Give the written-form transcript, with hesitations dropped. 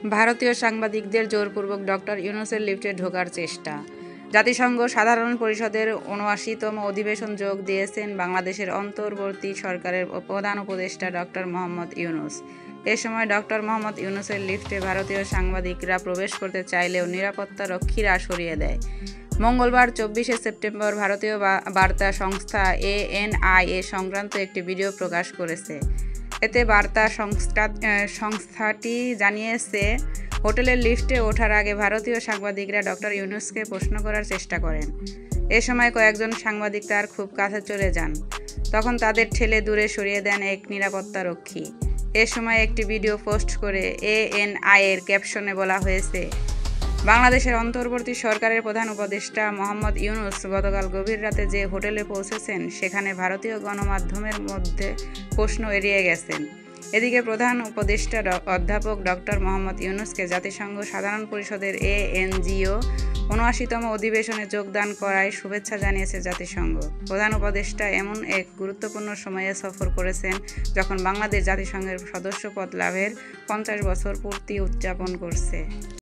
ভারতীয় সাংবাদিকদের জোরপূর্বক ডক্টর ইউনূসের লিফটে ঢোকার চেষ্টা। জাতিসংঘ সাধারণ পরিষদের ৭৯তম অধিবেশন যোগ দিয়েছেন বাংলাদেশের অন্তর্বর্তী সরকারের প্রধান উপদেষ্টা ডক্টর মোহাম্মদ ইউনূস। এ সময় ডক্টর মোহাম্মদ ইউনূসের লিফটে ভারতীয় সাংবাদিকরা প্রবেশ করতে চাইলেও নিরাপত্তা রক্ষীরা সরিয়ে দেয়। মঙ্গলবার ২৪শে সেপ্টেম্বর ভারতীয় বার্তা সংস্থা ANI এ সংক্রান্ত একটি ভিডিও প্রকাশ করেছে। এতে বার্তা সংস্থাটি জানিয়েছে, হোটেলের লিফটে ওঠার আগে ভারতীয় সাংবাদিকরা ডক্টর ইউনূসকে প্রশ্ন করার চেষ্টা করেন। এ সময় কয়েকজন সাংবাদিক তার খুব কাছে চলে যান। তখন তাদের ঠেলে দূরে সরিয়ে দেন এক নিরাপত্তা রক্ষী। এ সময় একটি ভিডিও পোস্ট করে ANI এর ক্যাপশনে বলা হয়েছে, বাংলাদেশের অন্তর্বর্তী সরকারের প্রধান উপদেষ্টা মোহাম্মদ ইউনূস গতকাল গভীর রাতে যে হোটেলে পৌঁছেছেন সেখানে ভারতীয় গণমাধ্যমের মধ্যে প্রশ্ন এড়িয়ে গেছেন। এদিকে প্রধান উপদেষ্টা অধ্যাপক ডক্টর মোহাম্মদ ইউনূসকে জাতিসংঘ সাধারণ পরিষদের ANGO ৭৯তম অধিবেশনে যোগদান করায় শুভেচ্ছা জানিয়েছে জাতিসংঘ। প্রধান উপদেষ্টা এমন এক গুরুত্বপূর্ণ সময়ে সফর করেছেন যখন বাংলাদেশ জাতিসংঘের সদস্যপদ লাভের ৫০ বছর পূর্তি উদযাপন করছে।